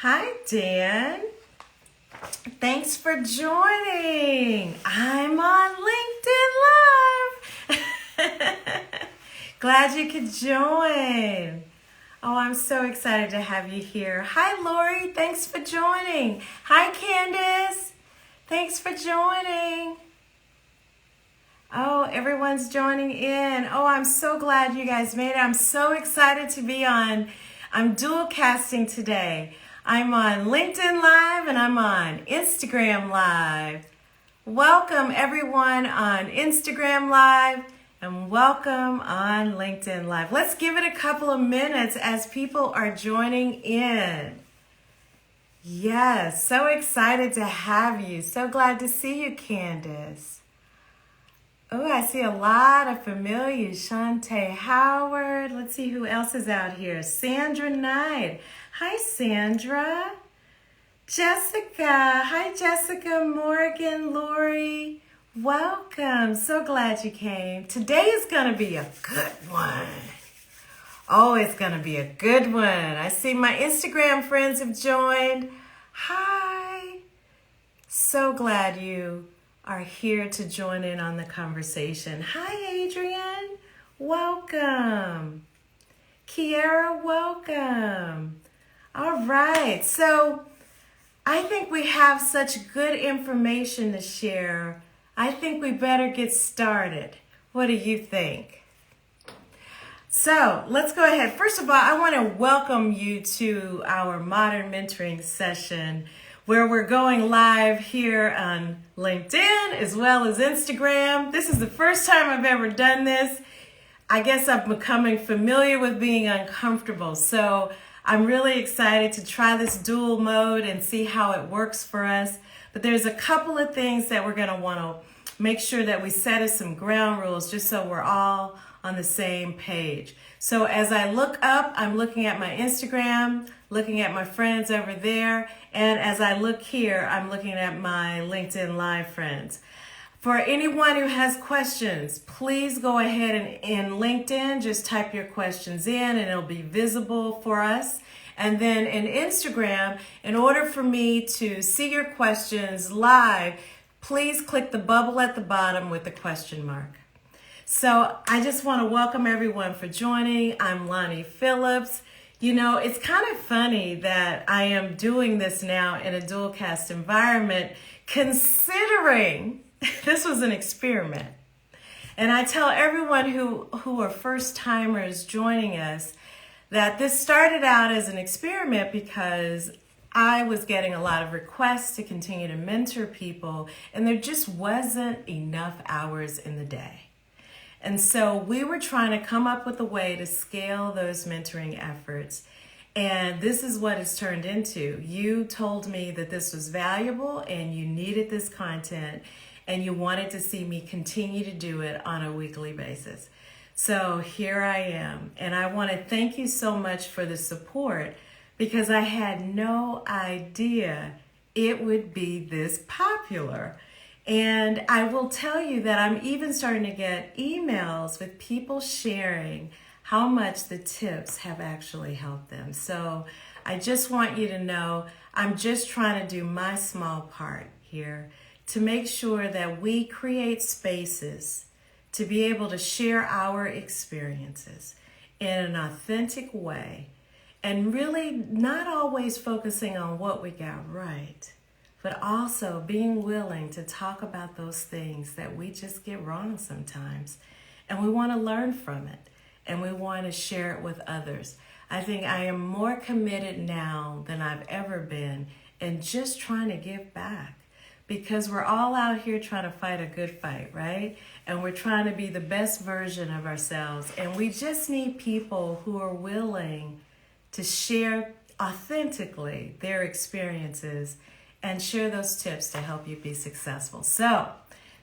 Hi, Dan. Thanks for joining. I'm on LinkedIn Live. Glad you could join. Oh, I'm so excited to have you here. Hi, Lori. Thanks for joining. Hi, Candace. Thanks for joining. Oh, everyone's joining in. Oh, I'm so glad you guys made it. I'm so excited to be on. I'm dual casting today. I'm on LinkedIn Live and I'm on Instagram Live. Welcome everyone on Instagram Live and welcome on LinkedIn Live. Let's give it a couple of minutes as people are joining in. Yes, so excited to have you. So glad to see you, Candace. Oh, I see a lot of familiars. Shantae Howard. Let's see who else is out here. Sandra Knight. Hi, Sandra. Jessica. Hi, Jessica. Morgan. Lori. Welcome. So glad you came. Today is going to be a good one. Oh, it's going to be a good one. I see my Instagram friends have joined. Hi. So glad you are here to join in on the conversation. Hi, Adrian. Welcome. Kiara, welcome. All right. So I think we have such good information to share. I think we better get started. What do you think? So let's go ahead. First of all, I want to welcome you to our Modern Mentoring session where we're going live here on LinkedIn as well as Instagram. This is the first time I've ever done this. I guess I'm becoming familiar with being uncomfortable. So I'm really excited to try this dual mode and see how it works for us. But there's a couple of things that we're going to want to make sure that we set as some ground rules just so we're all on the same page. So as I look up, I'm looking at my Instagram, looking at my friends over there, and as I look here, I'm looking at my LinkedIn Live friends. For anyone who has questions, please go ahead and in LinkedIn, just type your questions in and it'll be visible for us. And then in Instagram, in order for me to see your questions live, please click the bubble at the bottom with the question mark. So I just want to welcome everyone for joining. I'm Lani Phillips. You know, it's kind of funny that I am doing this now in a dual cast environment, considering this was an experiment. And I tell everyone who are first timers joining us that this started out as an experiment because I was getting a lot of requests to continue to mentor people, and there just wasn't enough hours in the day. And so we were trying to come up with a way to scale those mentoring efforts. And this is what it's turned into. You told me that this was valuable and you needed this content and you wanted to see me continue to do it on a weekly basis. So here I am. And I want to thank you so much for the support because I had no idea it would be this popular. And I will tell you that I'm even starting to get emails with people sharing how much the tips have actually helped them. So I just want you to know I'm just trying to do my small part here to make sure that we create spaces to be able to share our experiences in an authentic way and really not always focusing on what we got right, but also being willing to talk about those things that we just get wrong sometimes. And we want to learn from it. And we want to share it with others. I think I am more committed now than I've ever been in just trying to give back. Because we're all out here trying to fight a good fight, right? And we're trying to be the best version of ourselves. And we just need people who are willing to share authentically their experiences and share those tips to help you be successful. So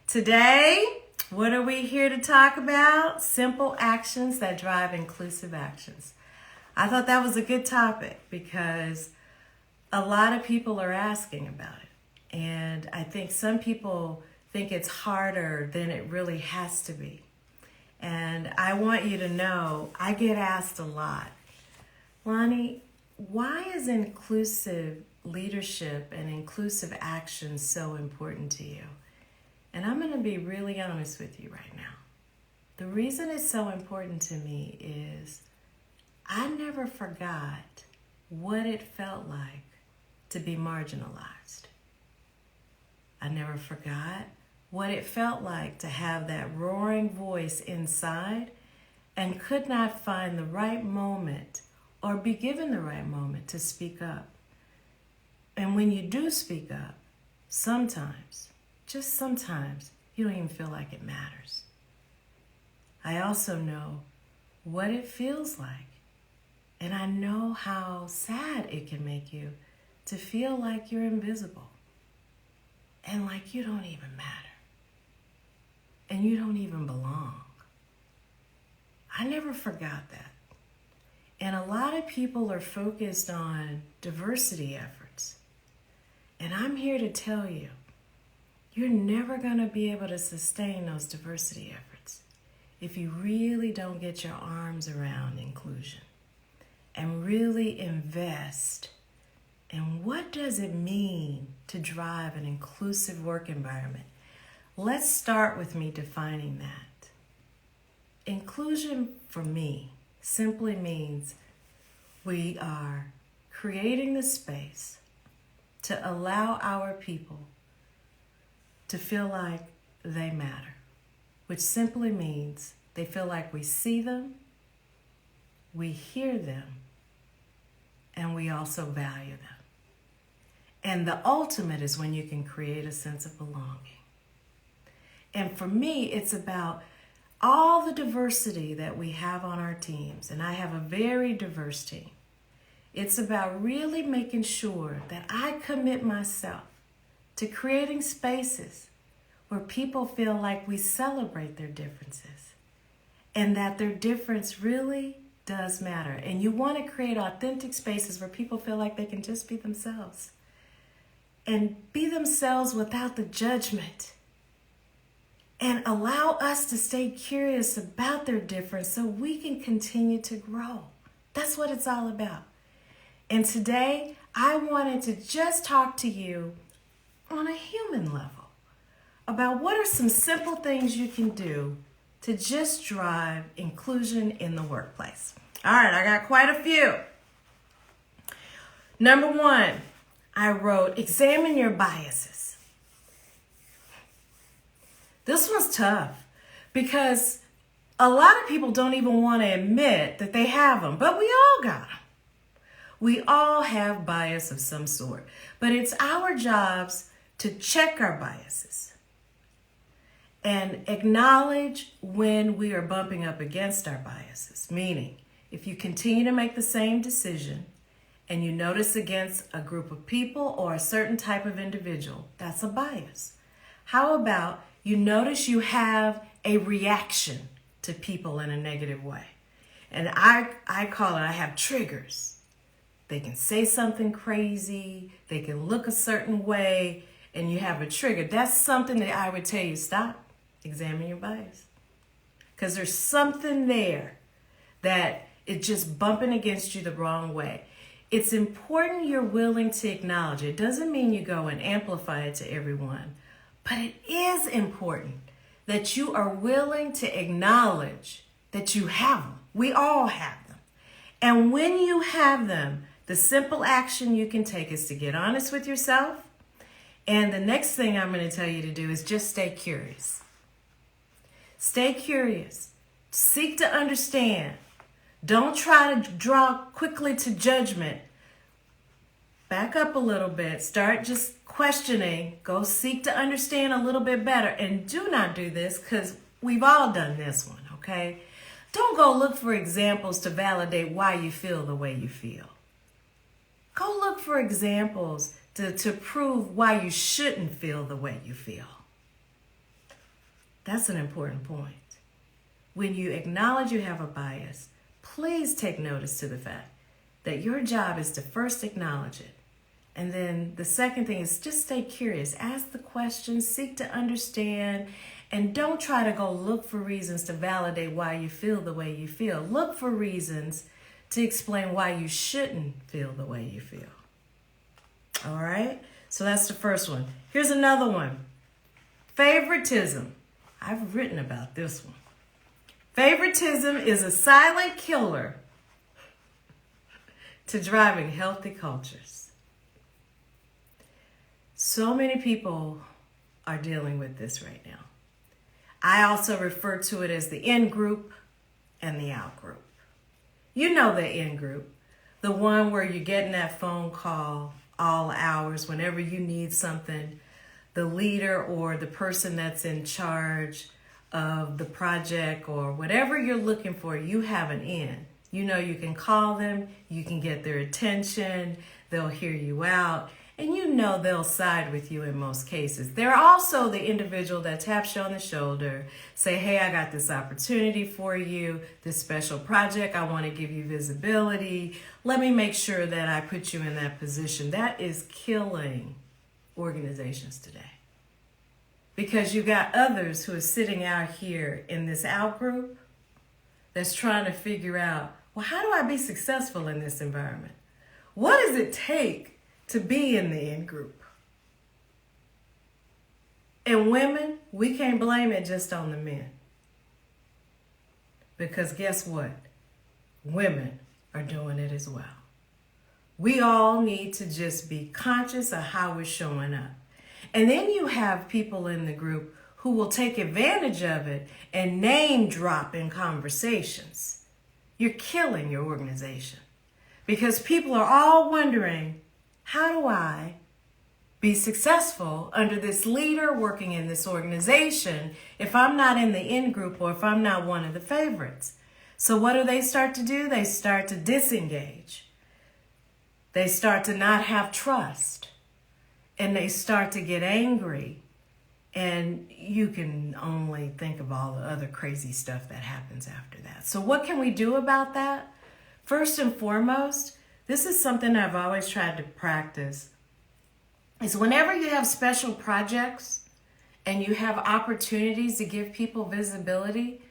today, what are we here to talk about? Simple actions that drive inclusive actions. I thought that was a good topic because a lot of people are asking about it. And I think some people think it's harder than it really has to be. And I want you to know, I get asked a lot, Lani, why is inclusive leadership and inclusive action so important to you? And I'm going to be really honest with you right now. The reason it's so important to me is I never forgot what it felt like to be marginalized. I never forgot what it felt like to have that roaring voice inside and could not find the right moment or be given the right moment to speak up. And when you do speak up, sometimes, just sometimes, you don't even feel like it matters. I also know what it feels like. And I know how sad it can make you to feel like you're invisible and like you don't even matter and you don't even belong. I never forgot that. And a lot of people are focused on diversity efforts. And I'm here to tell you, you're never going to be able to sustain those diversity efforts if you really don't get your arms around inclusion and really invest in what does it mean to drive an inclusive work environment. Let's start with me defining that. Inclusion for me simply means we are creating the space to allow our people to feel like they matter, which simply means they feel like we see them, we hear them, and we also value them. And the ultimate is when you can create a sense of belonging. And for me, it's about all the diversity that we have on our teams, and I have a very diverse team. It's about really making sure that I commit myself to creating spaces where people feel like we celebrate their differences and that their difference really does matter. And you want to create authentic spaces where people feel like they can just be themselves and be themselves without the judgment, and allow us to stay curious about their difference so we can continue to grow. That's what it's all about. And today, I wanted to just talk to you on a human level about what are some simple things you can do to just drive inclusion in the workplace. All right, I got quite a few. Number one, I wrote, examine your biases. This one's tough because a lot of people don't even want to admit that they have them, but we all got them. We all have bias of some sort, but it's our jobs to check our biases and acknowledge when we are bumping up against our biases. Meaning, if you continue to make the same decision and you notice against a group of people or a certain type of individual, that's a bias. How about you notice you have a reaction to people in a negative way? And I call it, I have triggers. They can say something crazy, they can look a certain way, and you have a trigger. That's something that I would tell you, stop, examine your bias. Because there's something there that it's just bumping against you the wrong way. It's important you're willing to acknowledge it. It doesn't mean you go and amplify it to everyone, but it is important that you are willing to acknowledge that you have them. We all have them. And when you have them, the simple action you can take is to get honest with yourself. And the next thing I'm going to tell you to do is just stay curious. Stay curious. Seek to understand. Don't try to draw quickly to judgment. Back up a little bit. Start just questioning. Go seek to understand a little bit better. And do not do this because we've all done this one, okay? Don't go look for examples to validate why you feel the way you feel. Go look for examples to prove why you shouldn't feel the way you feel. That's an important point. When you acknowledge you have a bias, please take notice to the fact that your job is to first acknowledge it. And then the second thing is just stay curious. Ask the questions, seek to understand, and don't try to go look for reasons to validate why you feel the way you feel. Look for reasons to explain why you shouldn't feel the way you feel. All right? So that's the first one. Here's another one. Favoritism. I've written about this one. Favoritism is a silent killer to driving healthy cultures. So many people are dealing with this right now. I also refer to it as the in group and the out group. You know the in group, the one where you're getting that phone call all hours whenever you need something. The leader or the person that's in charge of the project or whatever you're looking for, you have an in. You know you can call them, you can get their attention, they'll hear you out, and you know they'll side with you in most cases. They're also the individual that taps you on the shoulder, say, hey, I got this opportunity for you, this special project, I want to give you visibility. Let me make sure that I put you in that position. That is killing organizations today. Because you got others who are sitting out here in this out group that's trying to figure out, well, how do I be successful in this environment? What does it take to be in the in group? And women, we can't blame it just on the men. Because guess what? Women are doing it as well. We all need to just be conscious of how we're showing up. And then you have people in the group who will take advantage of it and name drop in conversations. You're killing your organization because people are all wondering, how do I be successful under this leader working in this organization if I'm not in the in group or if I'm not one of the favorites? So what do they start to do? They start to disengage. They start to not have trust. And they start to get angry. And you can only think of all the other crazy stuff that happens after that. So what can we do about that? First and foremost, this is something I've always tried to practice, is whenever you have special projects and you have opportunities to give people visibility,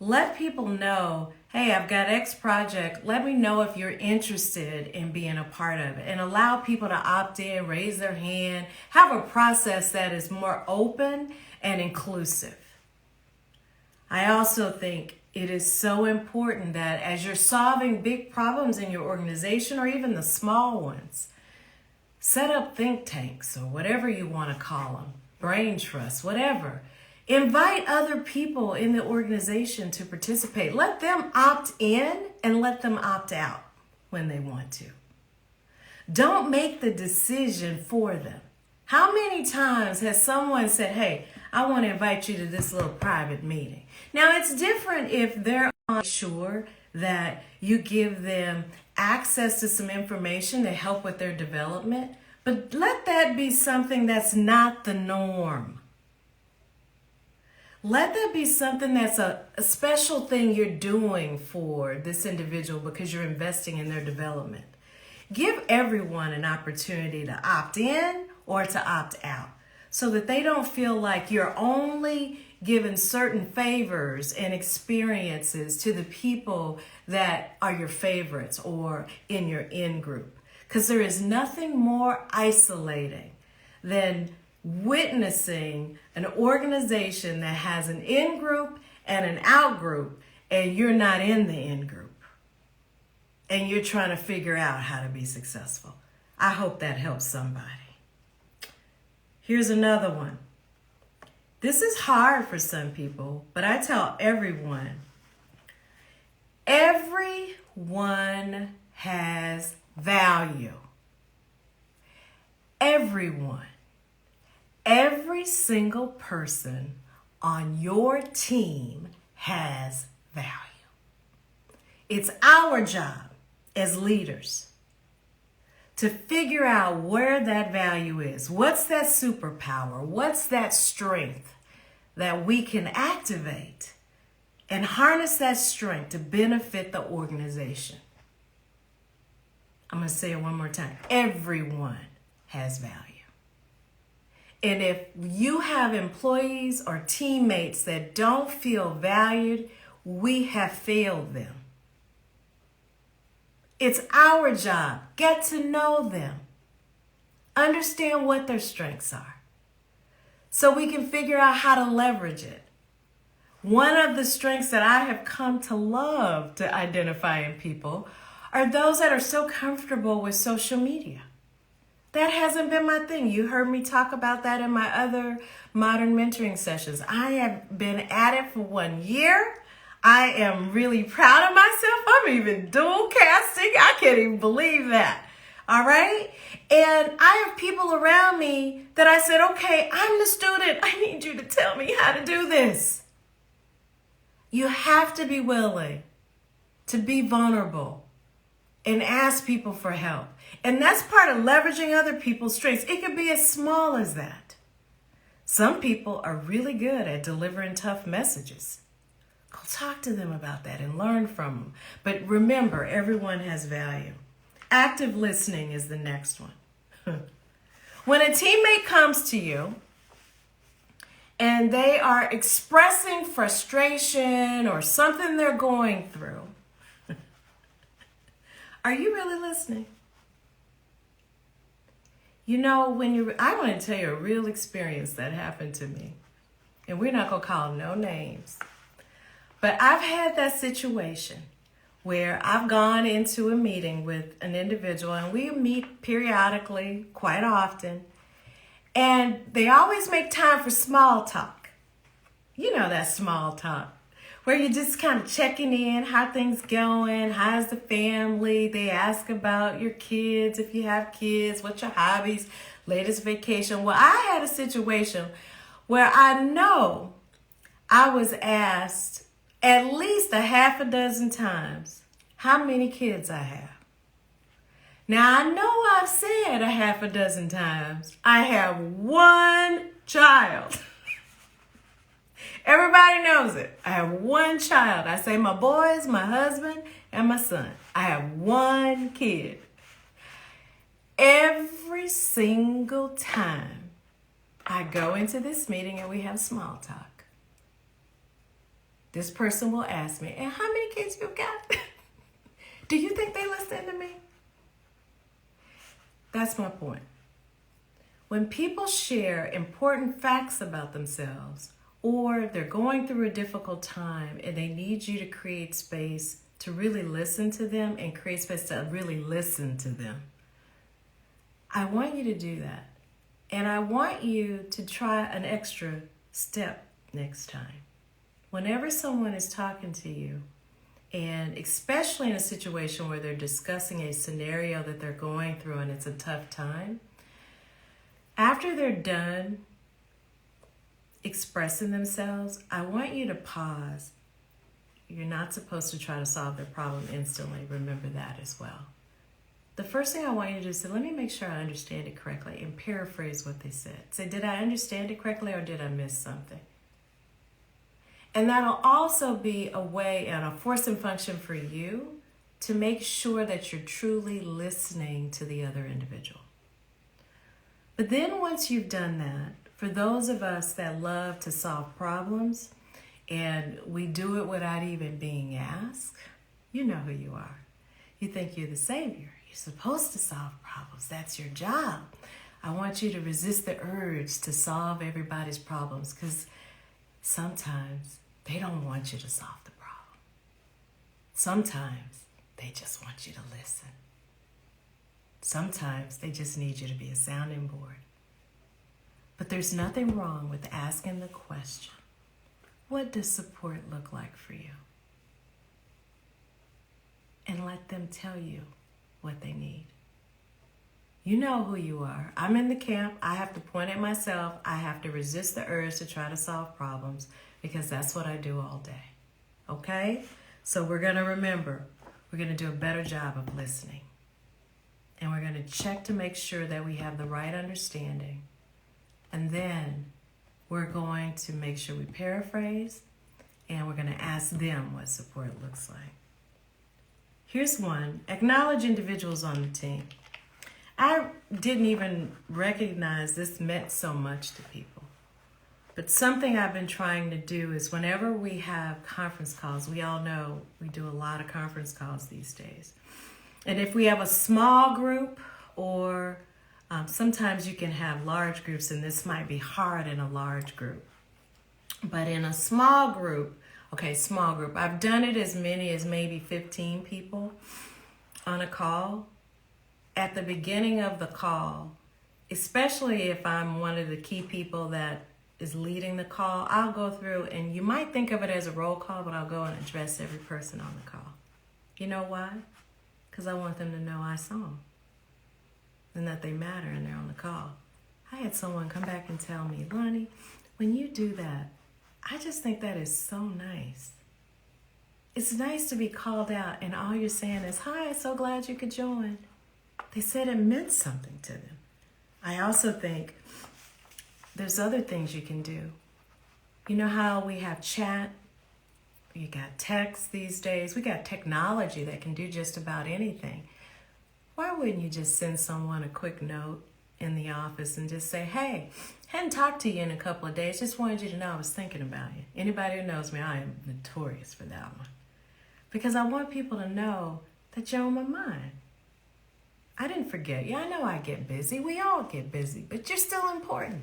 let people know, hey, I've got X project. Let me know if you're interested in being a part of it. And allow people to opt in, raise their hand, have a process that is more open and inclusive. I also think it is so important that as you're solving big problems in your organization or even the small ones, set up think tanks or whatever you want to call them, brain trusts, whatever. Invite other people in the organization to participate. Let them opt in and let them opt out when they want to. Don't make the decision for them. How many times has someone said, hey, I want to invite you to this little private meeting? Now, it's different if they're unsure that you give them access to some information to help with their development, but let that be something that's not the norm. Let that be something that's a special thing you're doing for this individual because you're investing in their development. Give everyone an opportunity to opt in or to opt out so that they don't feel like you're only giving certain favors and experiences to the people that are your favorites or in your in group. Because there is nothing more isolating than witnessing an organization that has an in group and an out group, and you're not in the in group, and you're trying to figure out how to be successful. I hope that helps somebody. Here's another one. This is hard for some people, but I tell everyone has value. Everyone. Every single person on your team has value. It's our job as leaders to figure out where that value is. What's that superpower? What's that strength that we can activate and harness that strength to benefit the organization? I'm going to say it one more time. Everyone has value. And if you have employees or teammates that don't feel valued, we have failed them. It's our job. Get to know them. Understand what their strengths are so we can figure out how to leverage it. One of the strengths that I have come to love to identify in people are those that are so comfortable with social media. That hasn't been my thing. You heard me talk about that in my other modern mentoring sessions. I have been at it for 1 year. I am really proud of myself. I'm even dual casting. I can't even believe that. All right? And I have people around me that I said, okay, I'm the student. I need you to tell me how to do this. You have to be willing to be vulnerable and ask people for help. And that's part of leveraging other people's strengths. It could be as small as that. Some people are really good at delivering tough messages. Go talk to them about that and learn from them. But remember, everyone has value. Active listening is the next one. When a teammate comes to you and they are expressing frustration or something they're going through, are you really listening? You know, I want to tell you a real experience that happened to me. And we're not going to call no names. But I've had that situation where I've gone into a meeting with an individual, and we meet periodically, quite often, and they always make time for small talk. You know that small talk, where you're just kind of checking in, how things going, how's the family, they ask about your kids, if you have kids, what's your hobbies, latest vacation. Well, I had a situation where I know I was asked at least a half a dozen times how many kids I have. Now, I know I've said a half a dozen times, I have one child. Everybody knows it. I have one child. I say my boys, my husband, and my son. I have one kid. Every single time I go into this meeting and we have small talk, this person will ask me, and how many kids you got? Do you think they listen to me? That's my point. When people share important facts about themselves, or they're going through a difficult time and they need you to create space to really listen to them and create space to really listen to them, I want you to do that. And I want you to try an extra step next time. Whenever someone is talking to you, and especially in a situation where they're discussing a scenario that they're going through and it's a tough time, after they're done expressing themselves, I want you to pause. You're not supposed to try to solve their problem instantly. Remember that as well. The first thing I want you to do is say, let me make sure I understand it correctly, and paraphrase what they said. Say, did I understand it correctly or did I miss something? And that'll also be a way and a force and function for you to make sure that you're truly listening to the other individual. But then once you've done that, for those of us that love to solve problems, and we do it without even being asked, you know who you are. You think you're the savior. You're supposed to solve problems. That's your job. I want you to resist the urge to solve everybody's problems, because sometimes they don't want you to solve the problem. Sometimes they just want you to listen. Sometimes they just need you to be a sounding board. But there's nothing wrong with asking the question, what does support look like for you? And let them tell you what they need. You know who you are. I'm in the camp. I have to point at myself. I have to resist the urge to try to solve problems, because that's what I do all day. Okay? So we're going to remember, we're going to do a better job of listening. And we're going to check to make sure that we have the right understanding. And then we're going to make sure we paraphrase, and we're going to ask them what support looks like. Here's one. Acknowledge individuals on the team. I didn't even recognize this meant so much to people. But something I've been trying to do is whenever we have conference calls, we all know we do a lot of conference calls these days. And if we have a small group, or sometimes you can have large groups, and this might be hard in a large group. But in a small group, small group, I've done it as many as maybe 15 people on a call. At the beginning of the call, especially if I'm one of the key people that is leading the call, I'll go through, and you might think of it as a roll call, but I'll go and address every person on the call. You know why? Because I want them to know I saw them and that they matter and they're on the call. I had someone come back and tell me, Lani, when you do that, I just think that is so nice. It's nice to be called out and all you're saying is, hi, so glad you could join. They said it meant something to them. I also think there's other things you can do. You know how we have chat? You got text these days. We got technology that can do just about anything. Why wouldn't you just send someone a quick note in the office and just say, hey, hadn't talked to you in a couple of days. Just wanted you to know I was thinking about you. Anybody who knows me, I am notorious for that one. Because I want people to know that you're on my mind. I didn't forget you. I know I get busy. We all get busy, but you're still important.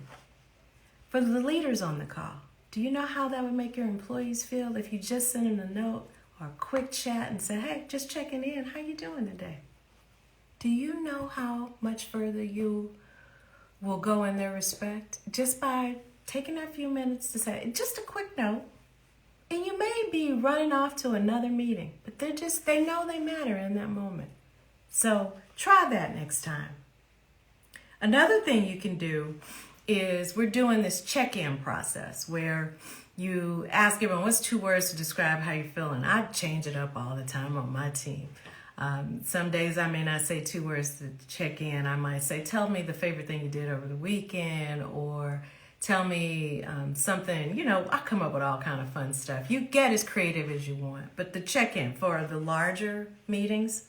For the leaders on the call, do you know how that would make your employees feel if you just sent them a note or a quick chat and said, hey, just checking in. How you doing today? Do you know how much further you will go in their respect just by taking a few minutes to say just a quick note? And you may be running off to another meeting, but they know they matter in that moment. So try that next time. Another thing you can do is we're doing this check-in process where you ask everyone, what's 2 words to describe how you're feeling? I change it up all the time on my team. Some days I may not say 2 words to check in. I might say, tell me the favorite thing you did over the weekend, or tell me something, I come up with all kind of fun stuff. You get as creative as you want. But the check-in for the larger meetings,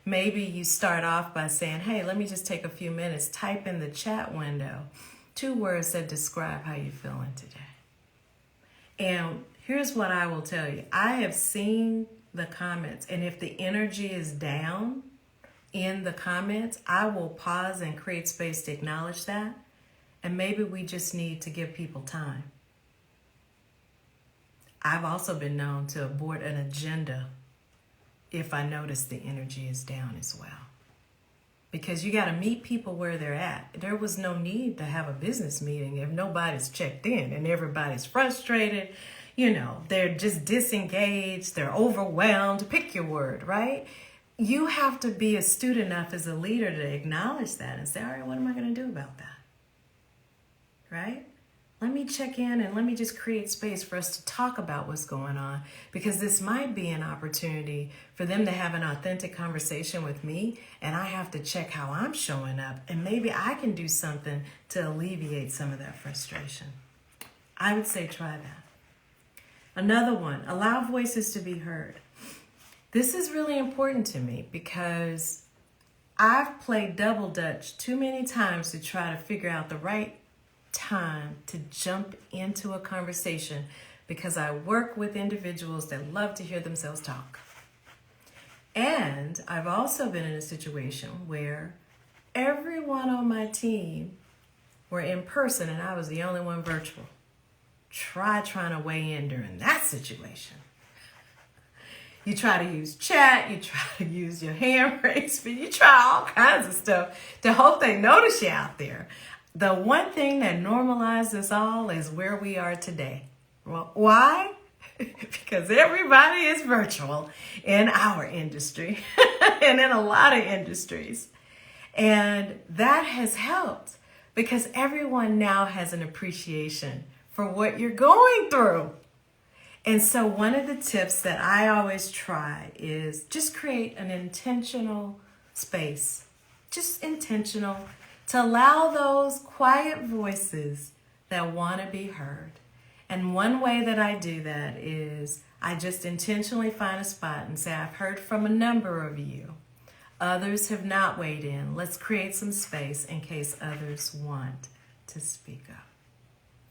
maybe you start off by saying, hey, let me just take a few minutes, type in the chat window 2 words that describe how you're feeling today. And here's what I will tell you. I have seen the comments, and if the energy is down in the comments, I will pause and create space to acknowledge that. And maybe we just need to give people time. I've also been known to abort an agenda if I notice the energy is down as well. Because you got to meet people where they're at. There was no need to have a business meeting if nobody's checked in and everybody's frustrated. They're just disengaged. They're overwhelmed. Pick your word, right? You have to be astute enough as a leader to acknowledge that and say, all right, what am I going to do about that? Right? Let me check in and let me just create space for us to talk about what's going on, because this might be an opportunity for them to have an authentic conversation with me, and I have to check how I'm showing up, and maybe I can do something to alleviate some of that frustration. I would say try that. Another one, allow voices to be heard. This is really important to me because I've played double dutch too many times to try to figure out the right time to jump into a conversation, because I work with individuals that love to hear themselves talk. And I've also been in a situation where everyone on my team were in person and I was the only one virtual. Trying to weigh in during that situation. You try to use chat, you try to use your hand raise, you try all kinds of stuff to hope they notice you out there. The one thing that normalized us all is where we are today. Well, why? Because everybody is virtual in our industry and in a lot of industries. And that has helped because everyone now has an appreciation for what you're going through. And so one of the tips that I always try is just create an intentional space, just intentional, to allow those quiet voices that want to be heard. And one way that I do that is I just intentionally find a spot and say, I've heard from a number of you. Others have not weighed in. Let's create some space in case others want to speak up.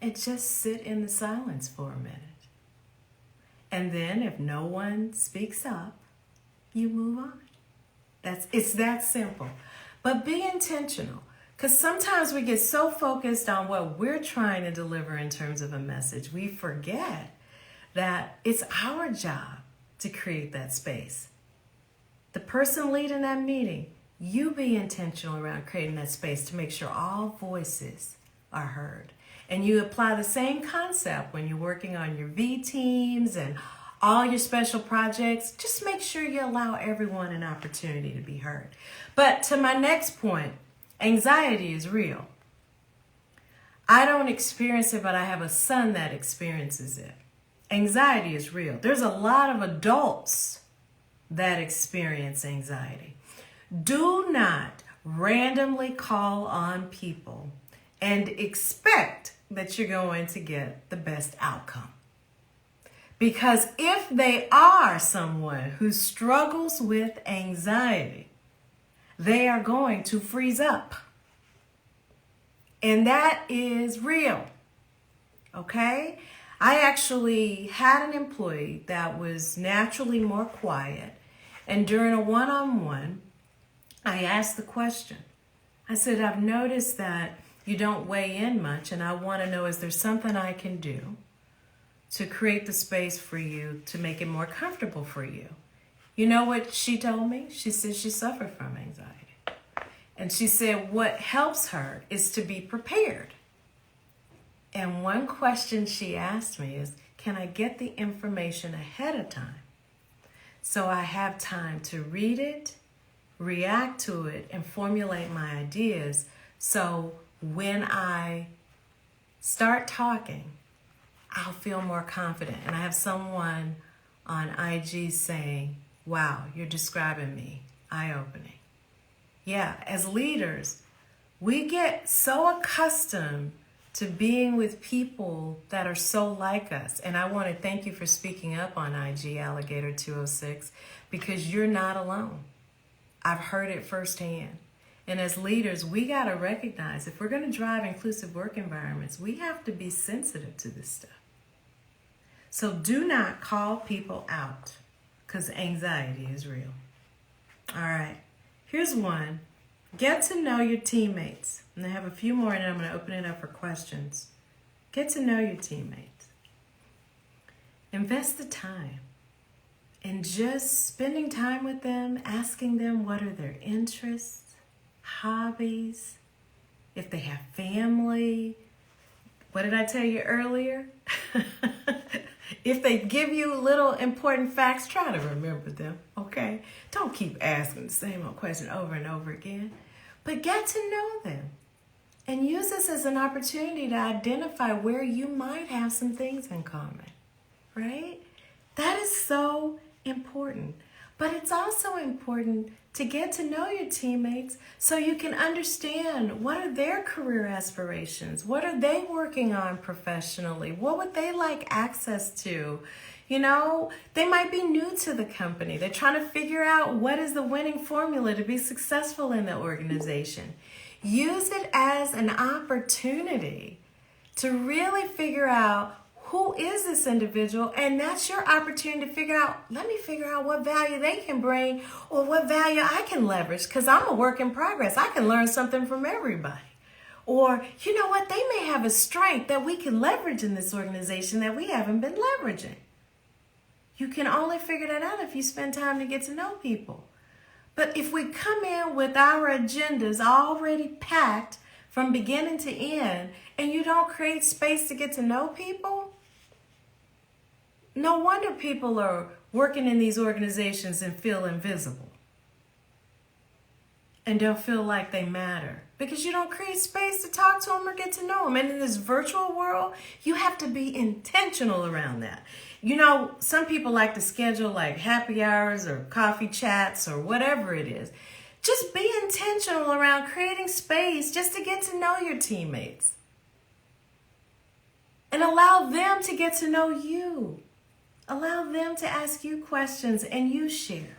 And just sit in the silence for a minute. And then if no one speaks up, you move on. It's that simple. But be intentional. Because sometimes we get so focused on what we're trying to deliver in terms of a message, we forget that it's our job to create that space. The person leading that meeting, you be intentional around creating that space to make sure all voices are heard. And you apply the same concept when you're working on your V teams and all your special projects. Just make sure you allow everyone an opportunity to be heard. But to my next point, anxiety is real. I don't experience it, but I have a son that experiences it. Anxiety is real. There's a lot of adults that experience anxiety. Do not randomly call on people and expect that you're going to get the best outcome. Because if they are someone who struggles with anxiety, they are going to freeze up. And that is real. Okay? I actually had an employee that was naturally more quiet. And during a one-on-one, I asked the question. I said, I've noticed that you don't weigh in much, and I want to know, is there something I can do to create the space for you to make it more comfortable for you? You know what she told me? She said she suffered from anxiety. And she said what helps her is to be prepared. And one question she asked me is, can I get the information ahead of time so I have time to read it, react to it, and formulate my ideas, so when I start talking, I'll feel more confident. And I have someone on IG saying, wow, you're describing me, eye-opening. Yeah, as leaders, we get so accustomed to being with people that are so like us. And I want to thank you for speaking up on IG, Alligator 206, because you're not alone. I've heard it firsthand. And as leaders, we got to recognize if we're going to drive inclusive work environments, we have to be sensitive to this stuff. So do not call people out, because anxiety is real. All right, here's one. Get to know your teammates. And I have a few more, and then I'm going to open it up for questions. Get to know your teammates. Invest the time in just spending time with them, asking them what are their interests, hobbies, if they have family. What did I tell you earlier? If they give you little important facts, try to remember them, okay? Don't keep asking the same old question over and over again. But get to know them. And use this as an opportunity to identify where you might have some things in common, right? That is so important. But it's also important to get to know your teammates so you can understand what are their career aspirations, what are they working on professionally, what would they like access to. You know, they might be new to the company. They're trying to figure out what is the winning formula to be successful in the organization. Use it as an opportunity to really figure out who is this individual, and that's your opportunity to figure out, let me figure out what value they can bring or what value I can leverage, because I'm a work in progress. I can learn something from everybody. Or, you know what, they may have a strength that we can leverage in this organization that we haven't been leveraging. You can only figure that out if you spend time to get to know people. But if we come in with our agendas already packed from beginning to end, and you don't create space to get to know people, no wonder people are working in these organizations and feel invisible and don't feel like they matter, because you don't create space to talk to them or get to know them. And in this virtual world, you have to be intentional around that. You know, some people like to schedule like happy hours or coffee chats or whatever it is. Just be intentional around creating space just to get to know your teammates. And allow them to get to know you. Allow them to ask you questions and you share.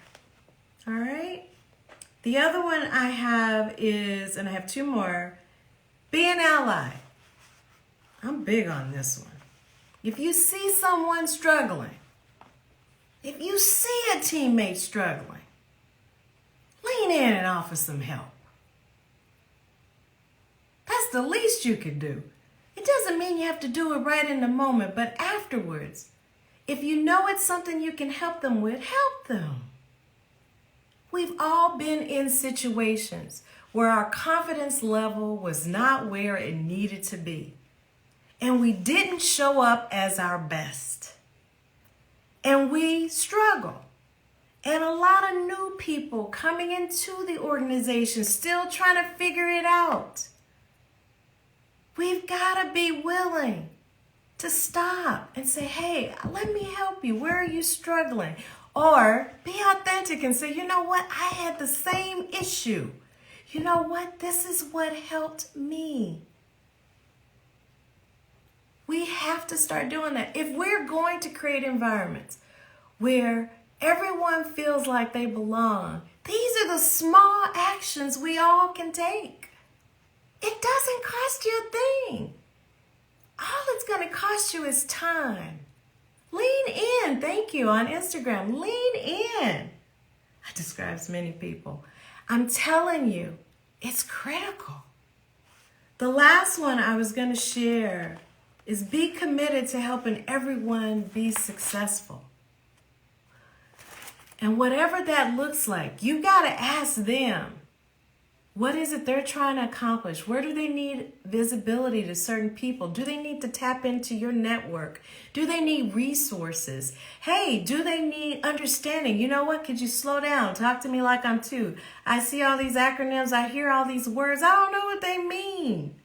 All right? The other one I have is, and I have two more, be an ally. I'm big on this one. If you see someone struggling, if you see a teammate struggling, lean in and offer some help. That's the least you could do. It doesn't mean you have to do it right in the moment, but afterwards, if you know it's something you can help them with, help them. We've all been in situations where our confidence level was not where it needed to be, and we didn't show up as our best, and we struggle. And a lot of new people coming into the organization still trying to figure it out. We've got to be willing to stop and say, hey, let me help you. Where are you struggling? Or be authentic and say, you know what? I had the same issue. You know what? This is what helped me. We have to start doing that. If we're going to create environments where everyone feels like they belong, these are the small actions we all can take. It doesn't cost you a thing. All it's going to cost you is time. Lean in. Thank you on Instagram. Lean in. That describes many people. I'm telling you, it's critical. The last one I was going to share is be committed to helping everyone be successful. And whatever that looks like, you got to ask them, what is it they're trying to accomplish? Where do they need visibility to certain people? Do they need to tap into your network? Do they need resources? Hey, do they need understanding? You know what? Could you slow down? Talk to me like I'm two. I see all these acronyms. I hear all these words. I don't know what they mean.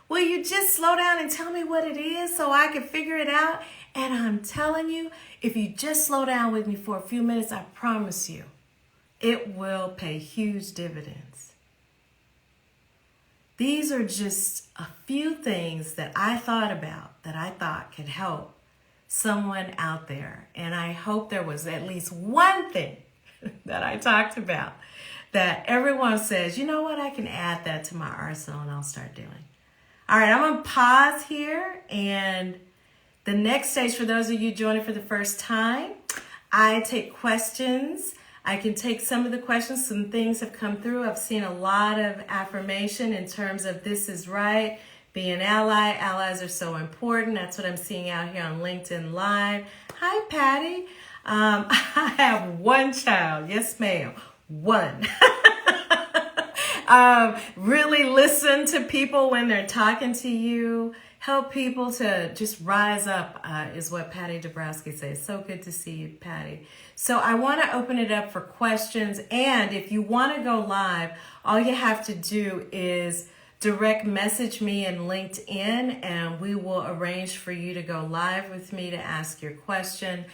Will you just slow down and tell me what it is so I can figure it out? And I'm telling you, if you just slow down with me for a few minutes, I promise you, it will pay huge dividends. These are just a few things that I thought about that I thought could help someone out there. And I hope there was at least one thing that I talked about that everyone says, you know what, I can add that to my arsenal and I'll start doing. All right, I'm going to pause here. And the next stage, for those of you joining for the first time, I take questions. I can take some of the questions. Some things have come through. I've seen a lot of affirmation in terms of this is right, be an ally. Allies are so important. That's what I'm seeing out here on LinkedIn Live. Hi, Patty. I have one child. Yes, ma'am. One. Really listen to people when they're talking to you. Help people to just rise up, is what Patty Dabrowski says. So good to see you, Patty. So I want to open it up for questions. And if you want to go live, all you have to do is direct message me in LinkedIn, and we will arrange for you to go live with me to ask your question.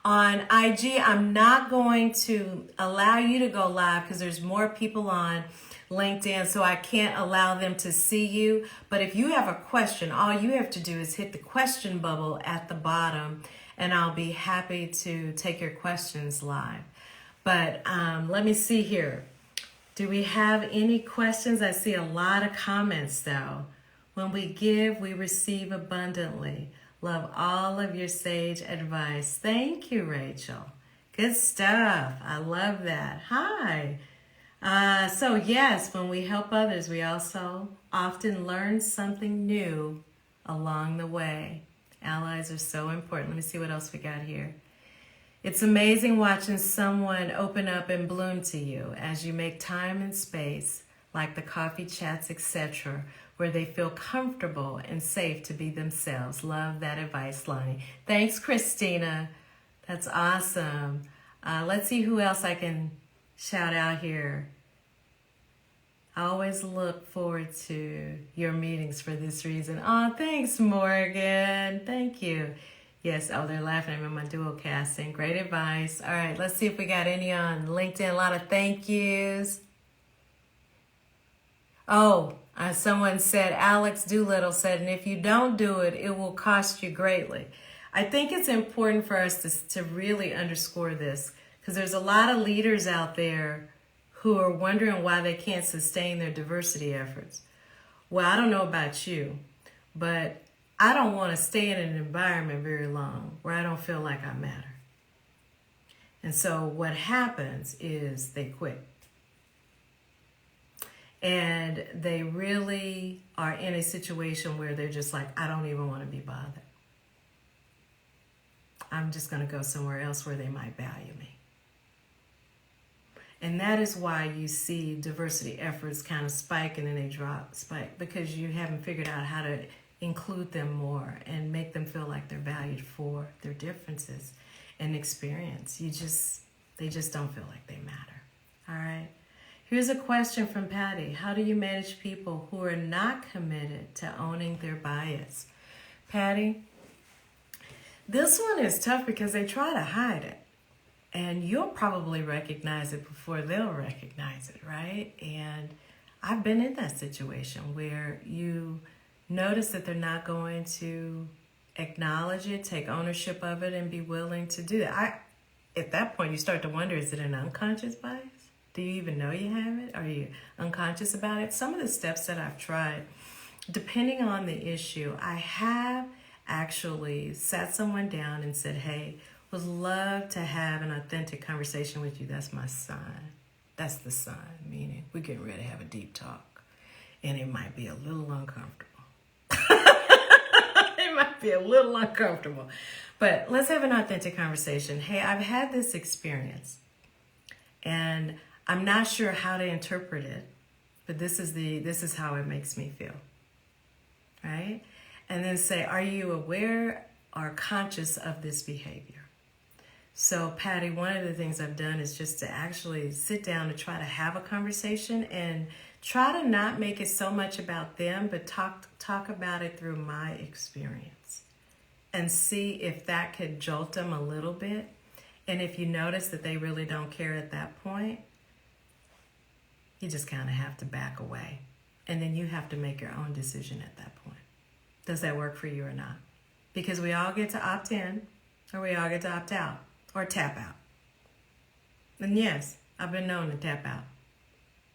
On IG, I'm not going to allow you to go live because there's more people on LinkedIn, so I can't allow them to see you. But if you have a question, all you have to do is hit the question bubble at the bottom, and I'll be happy to take your questions live. But let me see here. Do we have any questions? I see a lot of comments though. When we give, we receive abundantly. Love all of your sage advice. Thank you, Rachel. Good stuff. I love that. Hi. So yes, when we help others, we also often learn something new along the way. Allies are so important. Let me see what else we got here. It's amazing watching someone open up and bloom to you as you make time and space, like the coffee chats, etc., where they feel comfortable and safe to be themselves. Love that advice, Lani. Thanks, Christina. That's awesome. Let's see who else I can shout out here. I always look forward to your meetings for this reason. Oh, thanks, Morgan. Thank you. Yes, oh, they're laughing at me on my dual casting. Great advice. All right, let's see if we got any on LinkedIn. A lot of thank yous. Oh, someone said, Alex Doolittle said, and if you don't do it, it will cost you greatly. I think it's important for us to really underscore this, because there's a lot of leaders out there who are wondering why they can't sustain their diversity efforts. Well, I don't know about you, but I don't want to stay in an environment very long where I don't feel like I matter. And so what happens is they quit. And they really are in a situation where they're just like, I don't even want to be bothered. I'm just going to go somewhere else where they might value me. And that is why you see diversity efforts kind of spike and then they spike, because you haven't figured out how to include them more and make them feel like they're valued for their differences and experience. They just don't feel like they matter. All right. Here's a question from Patty. How do you manage people who are not committed to owning their bias? Patty, this one is tough because they try to hide it. And you'll probably recognize it before they'll recognize it, right? And I've been in that situation where you notice that they're not going to acknowledge it, take ownership of it, and be willing to do it. At that point, you start to wonder, is it an unconscious bias? Do you even know you have it? Are you unconscious about it? Some of the steps that I've tried, depending on the issue, I have actually sat someone down and said, hey, would love to have an authentic conversation with you. That's my sign. That's the sign, meaning we're getting ready to have a deep talk. And it might be a little uncomfortable. It might be a little uncomfortable. But let's have an authentic conversation. Hey, I've had this experience. And I'm not sure how to interpret it, but this is how it makes me feel, right? And then say, are you aware or conscious of this behavior? So, Patty, one of the things I've done is just to actually sit down and try to have a conversation and try to not make it so much about them, but talk about it through my experience and see if that could jolt them a little bit. And if you notice that they really don't care at that point, you just kind of have to back away. And then you have to make your own decision at that point. Does that work for you or not? Because we all get to opt in or we all get to opt out or tap out. And yes, I've been known to tap out.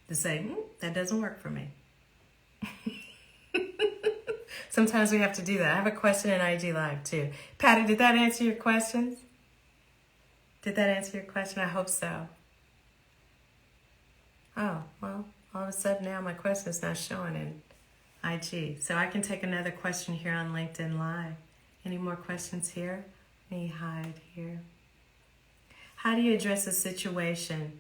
To say, that doesn't work for me. Sometimes we have to do that. I have a question in IG Live too. Patty, did that answer your questions? Did that answer your question? I hope so. Oh, well, all of a sudden now my question is not showing in IG. So I can take another question here on LinkedIn Live. Any more questions here? Let me hide here. How do you address a situation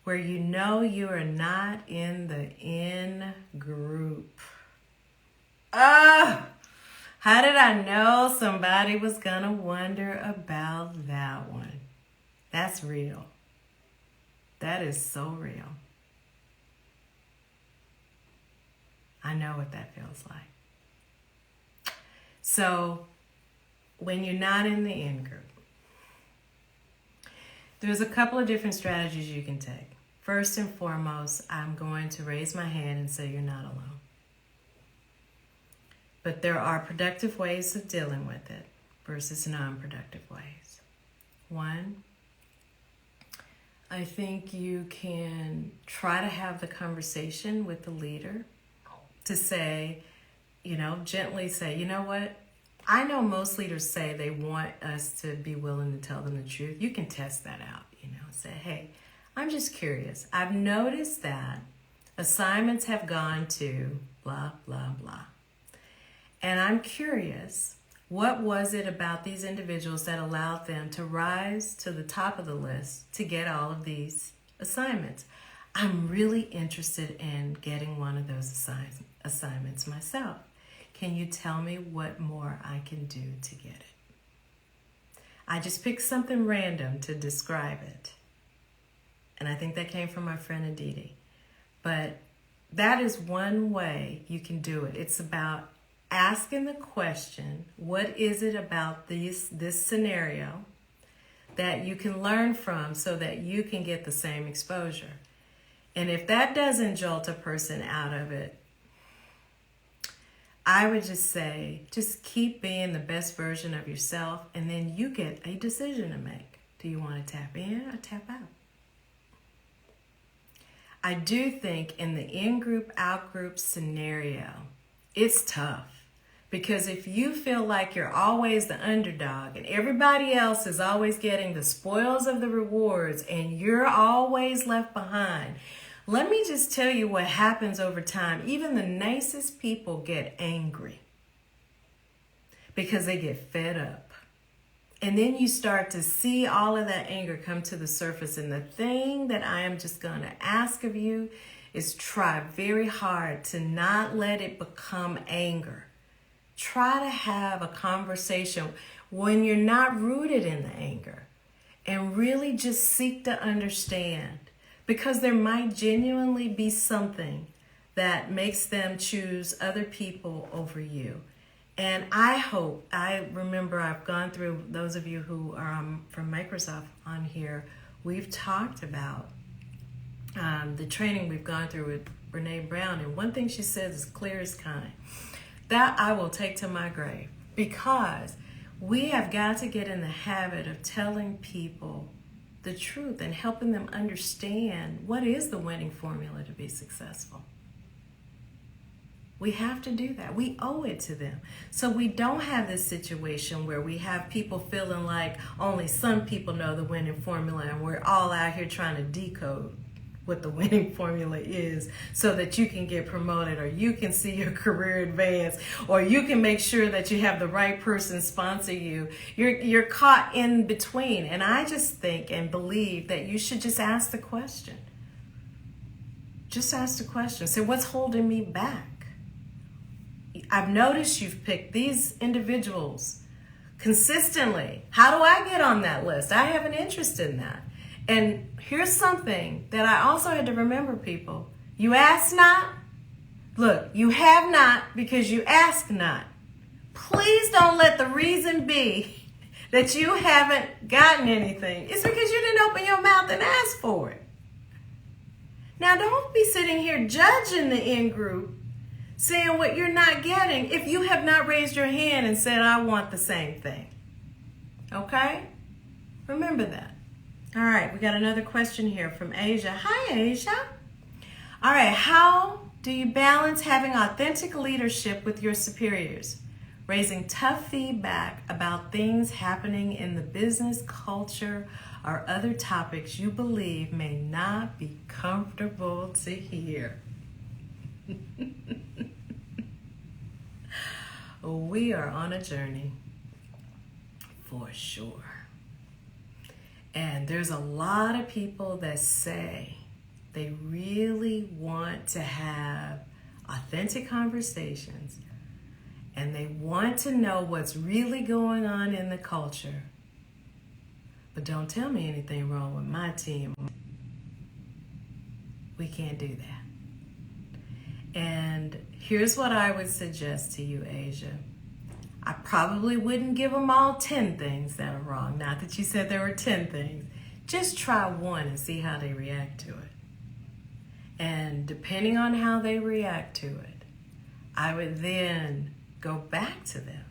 where you know you are not in the in group? How did I know somebody was going to wonder about that one? That's real. That is so real. I know what that feels like. So, when you're not in the in-group, there's a couple of different strategies you can take. First and foremost, I'm going to raise my hand and say you're not alone. But there are productive ways of dealing with it versus non-productive ways. One, I think you can try to have the conversation with the leader to say, gently say, you know what? I know most leaders say they want us to be willing to tell them the truth. You can test that out, say, hey, I'm just curious. I've noticed that assignments have gone to blah, blah, blah. And I'm curious, what was it about these individuals that allowed them to rise to the top of the list to get all of these assignments? I'm really interested in getting one of those assignments myself. Can you tell me what more I can do to get it? I just picked something random to describe it. And I think that came from my friend Aditi. But that is one way you can do it. It's about asking the question, what is it about this scenario that you can learn from so that you can get the same exposure? And if that doesn't jolt a person out of it, I would just say, just keep being the best version of yourself, and then you get a decision to make. Do you want to tap in or tap out? I do think in the in-group, out-group scenario, it's tough. Because if you feel like you're always the underdog and everybody else is always getting the spoils of the rewards and you're always left behind, Let me just tell you what happens over time. Even the nicest people get angry because they get fed up. And then you start to see all of that anger come to the surface. And the thing that I am just going to ask of you is try very hard to not let it become anger. Try to have a conversation when you're not rooted in the anger and really just seek to understand, because there might genuinely be something that makes them choose other people over you. And I remember I've gone through, those of you who are from Microsoft on here, we've talked about the training we've gone through with Brene Brown. And one thing she says is clear as kind. That I will take to my grave, because we have got to get in the habit of telling people the truth and helping them understand what is the winning formula to be successful. We have to do that. We owe it to them. So we don't have this situation where we have people feeling like only some people know the winning formula and we're all out here trying to decode what the winning formula is so that you can get promoted, or you can see your career advance, or you can make sure that you have the right person sponsor you. You're caught in between. And I just think and believe that you should just ask the question. Just ask the question. Say, what's holding me back? I've noticed you've picked these individuals consistently. How do I get on that list? I have an interest in that. And here's something that I also had to remember, people. You ask not. Look, you have not because you ask not. Please don't let the reason be that you haven't gotten anything. It's because you didn't open your mouth and ask for it. Now, don't be sitting here judging the in-group, saying what you're not getting if you have not raised your hand and said, I want the same thing. Okay? Remember that. All right, we got another question here from Asia. Hi, Asia. All right, how do you balance having authentic leadership with your superiors, raising tough feedback about things happening in the business, culture, or other topics you believe may not be comfortable to hear? We are on a journey, for sure. And there's a lot of people that say they really want to have authentic conversations and they want to know what's really going on in the culture. But don't tell me anything wrong with my team. We can't do that. And here's what I would suggest to you, Asia. I probably wouldn't give them all 10 things that are wrong. Not that you said there were 10 things. Just try one and see how they react to it. And depending on how they react to it, I would then go back to them.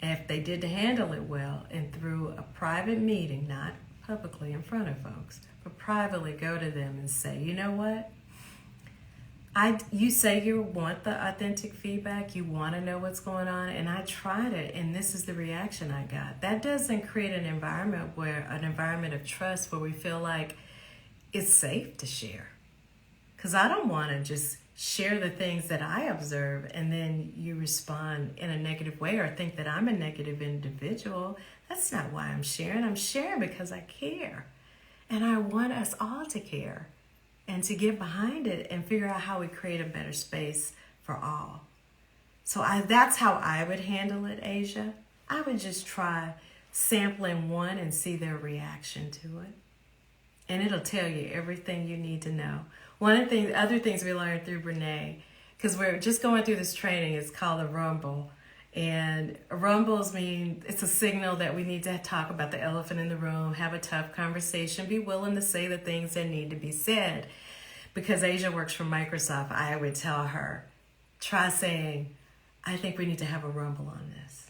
And if they did handle it well, and through a private meeting, not publicly in front of folks, but privately go to them and say, you know what? You say you want the authentic feedback, you want to know what's going on, and I tried it, and this is the reaction I got. That doesn't create an environment of trust where we feel like it's safe to share. Because I don't want to just share the things that I observe and then you respond in a negative way or think that I'm a negative individual. That's not why I'm sharing. I'm sharing because I care. And I want us all to care and to get behind it and figure out how we create a better space for all. So that's how I would handle it, Asia. I would just try sampling one and see their reaction to it. And it'll tell you everything you need to know. One of the other things we learned through Brene, because we're just going through this training, is called a rumble. And rumbles mean it's a signal that we need to talk about the elephant in the room, have a tough conversation, be willing to say the things that need to be said. Because Asia works for Microsoft, I would tell her, try saying, I think we need to have a rumble on this.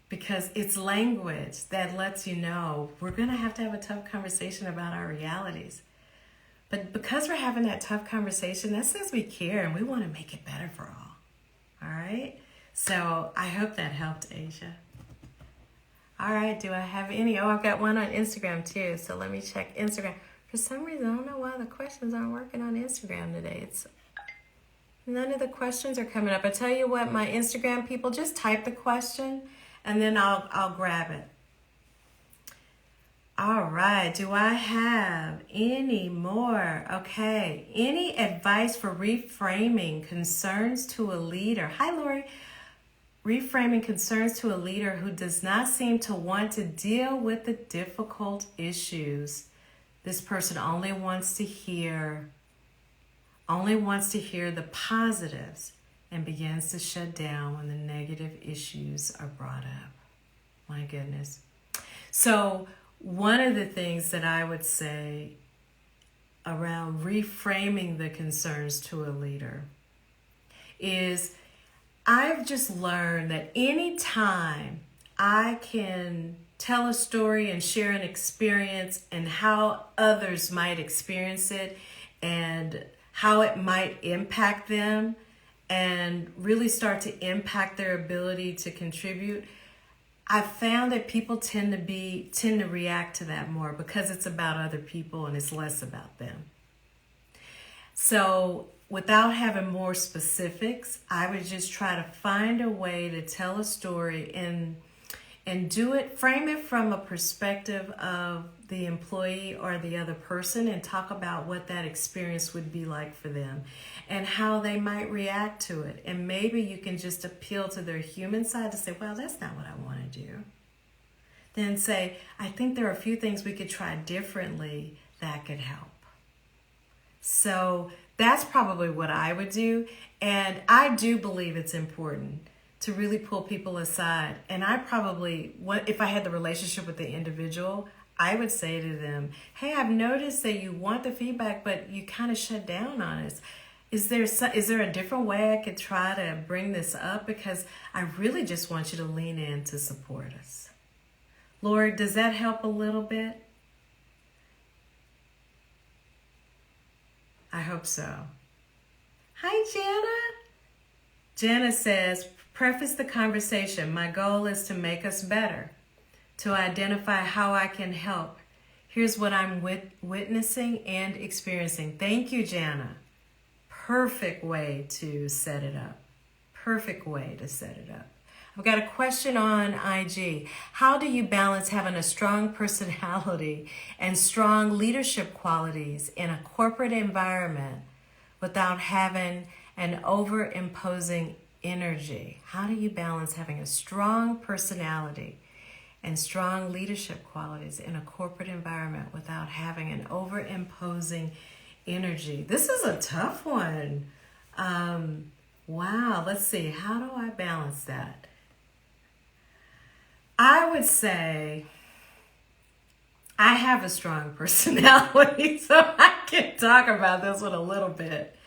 Because it's language that lets you know we're going to have a tough conversation about our realities. But because we're having that tough conversation, that says we care and we want to make it better for all. All right? So I hope that helped, Asia. All right, do I have any? Oh, I've got one on Instagram too. So let me check Instagram. For some reason, I don't know why the questions aren't working on Instagram today. None of the questions are coming up. I tell you what, my Instagram people, just type the question and then I'll grab it. All right, do I have any more? Okay, any advice for reframing concerns to a leader? Hi, Lori. Reframing concerns to a leader who does not seem to want to deal with the difficult issues. This person only wants to hear the positives and begins to shut down when the negative issues are brought up. My goodness. So one of the things that I would say around reframing the concerns to a leader is I've just learned that anytime I can tell a story and share an experience and how others might experience it and how it might impact them and really start to impact their ability to contribute, I've found that people tend to react to that more because it's about other people and it's less about them. So without having more specifics, I would just try to find a way to tell a story and frame it from a perspective of the employee or the other person and talk about what that experience would be like for them and how they might react to it. And maybe you can just appeal to their human side to say, well, that's not what I want to do. Then say, I think there are a few things we could try differently that could help. So that's probably what I would do. And I do believe it's important to really pull people aside. And I probably, if I had the relationship with the individual, I would say to them, hey, I've noticed that you want the feedback, but you kind of shut down on us. Is there a different way I could try to bring this up? Because I really just want you to lean in to support us. Lord, does that help a little bit? I hope so. Hi, Jana. Jana says, preface the conversation. My goal is to make us better, to identify how I can help. Here's what I'm witnessing and experiencing. Thank you, Jana. Perfect way to set it up. Perfect way to set it up. I've got a question on IG. How do you balance having a strong personality and strong leadership qualities in a corporate environment without having an over-imposing energy? How do you balance having a strong personality and strong leadership qualities in a corporate environment without having an over-imposing energy? This is a tough one. Wow, let's see. How do I balance that? I would say I have a strong personality, so I can talk about this one a little bit.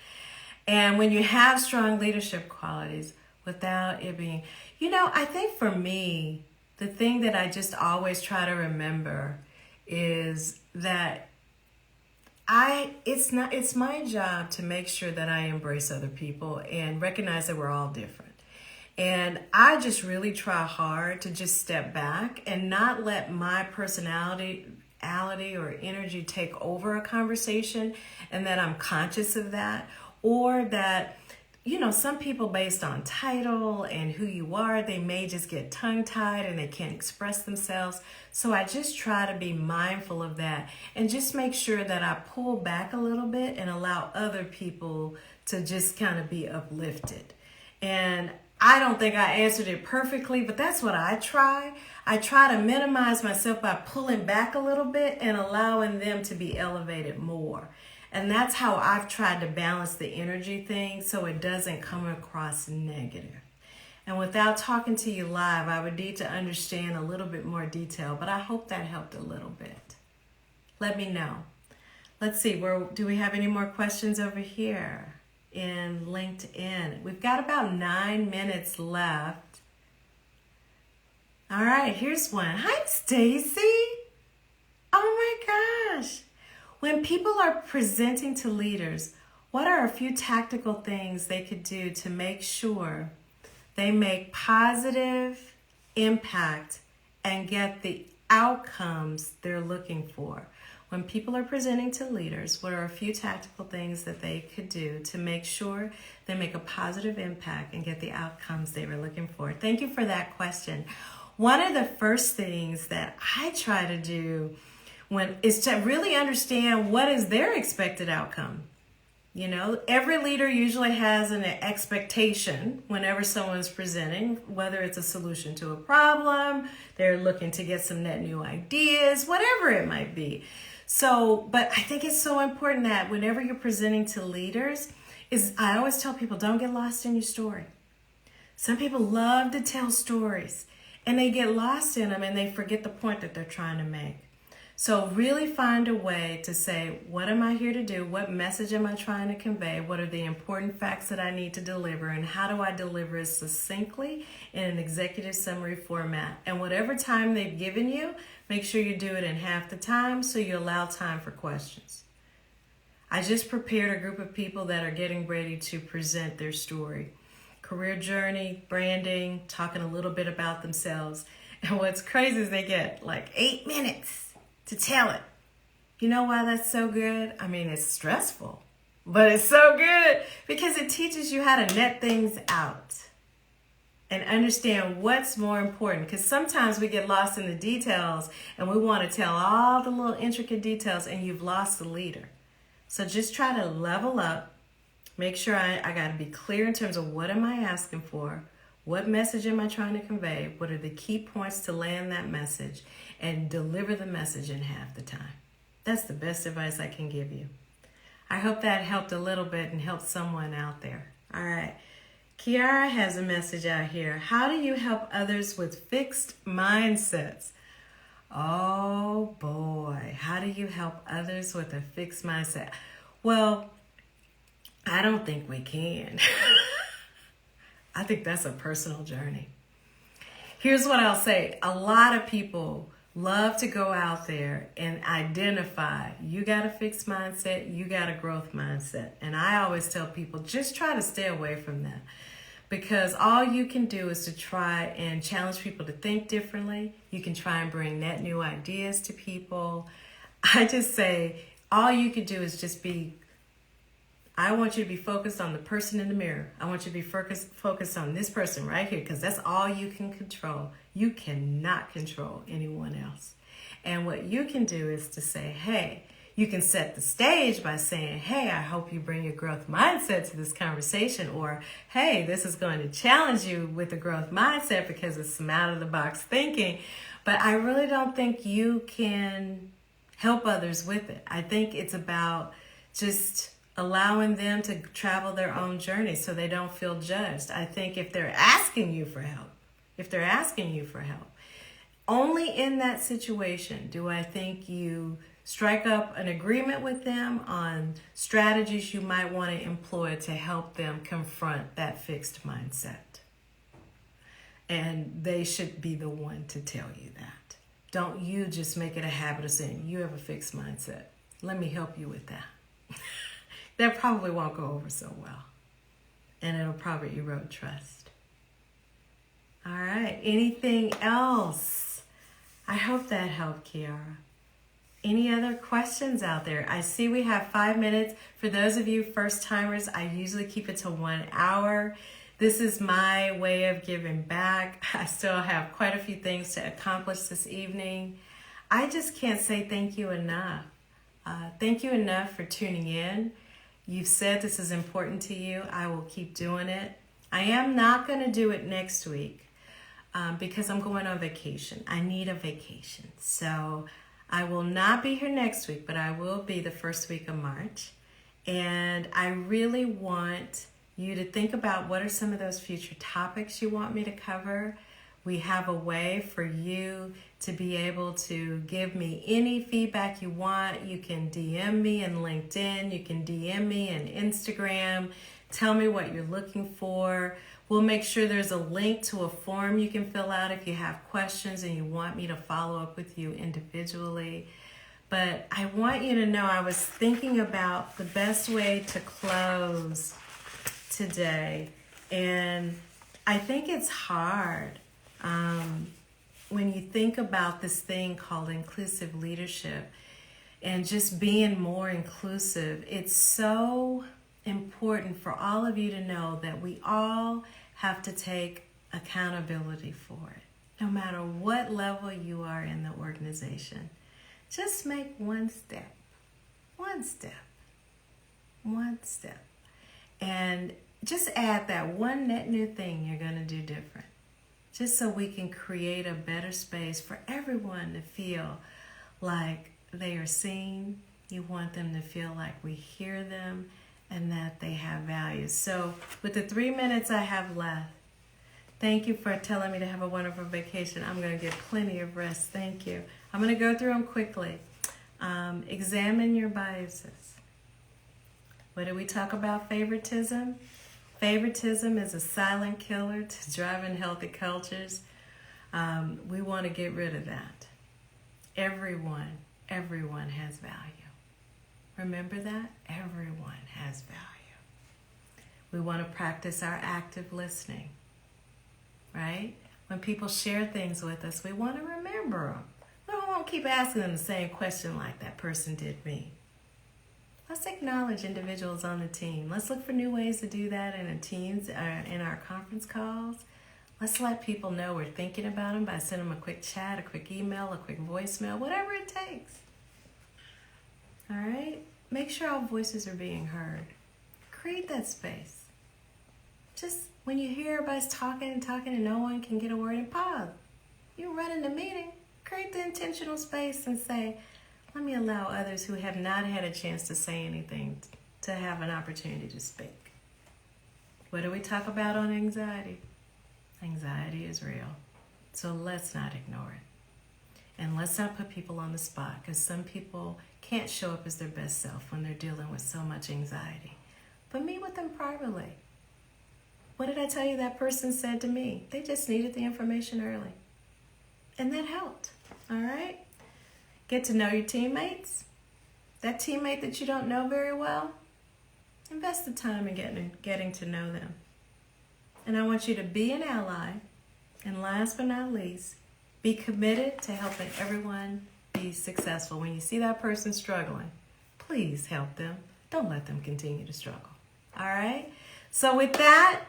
And when you have strong leadership qualities without it being, I think for me, the thing that I just always try to remember is that it's my job to make sure that I embrace other people and recognize that we're all different. And I just really try hard to just step back and not let my personality or energy take over a conversation, and that I'm conscious of that, or that, some people based on title and who you are, they may just get tongue-tied and they can't express themselves. So I just try to be mindful of that and just make sure that I pull back a little bit and allow other people to just kind of be uplifted. And I don't think I answered it perfectly, but that's what I try. I try to minimize myself by pulling back a little bit and allowing them to be elevated more. And that's how I've tried to balance the energy thing so it doesn't come across negative. And without talking to you live, I would need to understand a little bit more detail, but I hope that helped a little bit. Let me know. Let's see, do we have any more questions over here in LinkedIn? We've got about 9 minutes left. All right, here's one. Hi, Stacy. Oh my gosh. When people are presenting to leaders, what are a few tactical things they could do to make sure they make positive impact and get the outcomes they're looking for? when people are presenting to leaders, what are a few tactical things that they could do to make sure they make a positive impact and get the outcomes they were looking for? Thank you for that question. One of the first things that I try to do is to really understand what is their expected outcome. You know, every leader usually has an expectation whenever someone's presenting, whether it's a solution to a problem, they're looking to get some net new ideas, whatever it might be. So, but I think it's so important that whenever you're presenting to leaders, I always tell people, don't get lost in your story. Some people love to tell stories and they get lost in them and they forget the point that they're trying to make. So really find a way to say, what am I here to do? What message am I trying to convey? What are the important facts that I need to deliver? And how do I deliver it succinctly in an executive summary format? And whatever time they've given you, make sure you do it in half the time so you allow time for questions. I just prepared a group of people that are getting ready to present their story. Career journey, branding, talking a little bit about themselves. And what's crazy is they get like 8 minutes to tell it. You know why that's so good? I mean, it's stressful, but it's so good because it teaches you how to net things out and understand what's more important. Because sometimes we get lost in the details and we want to tell all the little intricate details and you've lost the leader. So just try to level up. Make sure I got to be clear in terms of what am I asking for? What message am I trying to convey? What are the key points to land that message? And deliver the message in half the time. That's the best advice I can give you. I hope that helped a little bit and helped someone out there. All right. Kiara has a message out here. How do you help others with fixed mindsets? Oh boy. How do you help others with a fixed mindset? Well, I don't think we can. I think that's a personal journey. Here's what I'll say. A lot of people love to go out there and identify, you got a fixed mindset, you got a growth mindset. And I always tell people, just try to stay away from that. Because all you can do is to try and challenge people to think differently. You can try and bring net new ideas to people. I just say, all you can do is just I want you to be focused on the person in the mirror. I want you to be focused on this person right here because that's all you can control. You cannot control anyone else. And what you can do is to say, hey, you can set the stage by saying, hey, I hope you bring your growth mindset to this conversation. Or, hey, this is going to challenge you with a growth mindset because it's some out of the box thinking. But I really don't think you can help others with it. I think it's about just allowing them to travel their own journey so they don't feel judged. I think if they're asking you for help, only in that situation do I think you strike up an agreement with them on strategies you might want to employ to help them confront that fixed mindset. And they should be the one to tell you that. Don't you just make it a habit of saying, you have a fixed mindset. Let me help you with that. That probably won't go over so well. And it'll probably erode trust. All right. Anything else? I hope that helped, Kiara. Any other questions out there? I see we have 5 minutes. For those of you first timers, I usually keep it to 1 hour. This is my way of giving back. I still have quite a few things to accomplish this evening. I just can't say thank you enough. Thank you enough for tuning in. You've said this is important to you. I will keep doing it. I am not going to do it next week because I'm going on vacation. I need a vacation. So I will not be here next week, but I will be the first week of March. And I really want you to think about what are some of those future topics you want me to cover. We have a way for you to be able to give me any feedback you want. You can DM me in LinkedIn. You can DM me in Instagram. Tell me what you're looking for. We'll make sure there's a link to a form you can fill out if you have questions and you want me to follow up with you individually. But I want you to know I was thinking about the best way to close today. And I think it's hard. When you think about this thing called inclusive leadership, and just being more inclusive. It's so important for all of you to know that we all have to take accountability for it, no matter what level you are in the organization. Just make one step, one step, one step. And just add that one net new thing you're going to do different. Just so we can create a better space for everyone to feel like they are seen. You want them to feel like we hear them and that they have value. So with the 3 minutes I have left, thank you for telling me to have a wonderful vacation. I'm going to get plenty of rest. Thank you. I'm going to go through them quickly. Examine your biases. What did we talk about? Favoritism. Favoritism is a silent killer to driving healthy cultures. We want to get rid of that. Everyone has value. Remember that? Everyone has value. We want to practice our active listening, right? When people share things with us, we want to remember them. We don't want to keep asking them the same question like that person did me. Let's acknowledge individuals on the team. Let's look for new ways to do that in the teams, in our conference calls. Let's let people know we're thinking about them by sending them a quick chat, a quick email, a quick voicemail, whatever it takes. All right? Make sure our voices are being heard. Create that space. Just when you hear everybody's talking and no one can get a word in, pause. You're running the meeting. Create the intentional space and say, let me allow others who have not had a chance to say anything to have an opportunity to speak. What do we talk about on anxiety? Anxiety is real. So let's not ignore it. And let's not put people on the spot, because some people can't show up as their best self when they're dealing with so much anxiety. But meet with them privately. What did I tell you that person said to me? They just needed the information early. And that helped. All right? Get to know your teammates. That teammate that you don't know very well, invest the time in getting to know them. And I want you to be an ally. And last but not least, be committed to helping everyone be successful. When you see that person struggling, please help them. Don't let them continue to struggle. All right? So with that,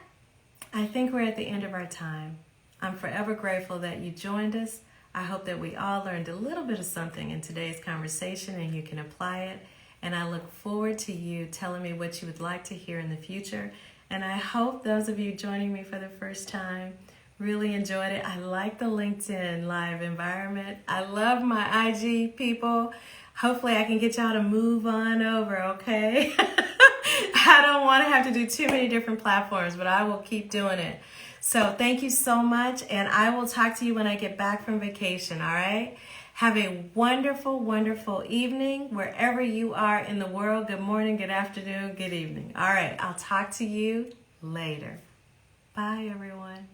I think we're at the end of our time. I'm forever grateful that you joined us. I hope that we all learned a little bit of something in today's conversation and you can apply it. And I look forward to you telling me what you would like to hear in the future. And I hope those of you joining me for the first time really enjoyed it. I like the LinkedIn live environment. I love my IG people. Hopefully I can get y'all to move on over, okay? I don't want to have to do too many different platforms, but I will keep doing it. So thank you so much, and I will talk to you when I get back from vacation, all right? Have a wonderful, wonderful evening wherever you are in the world. Good morning, good afternoon, good evening. All right, I'll talk to you later. Bye, everyone.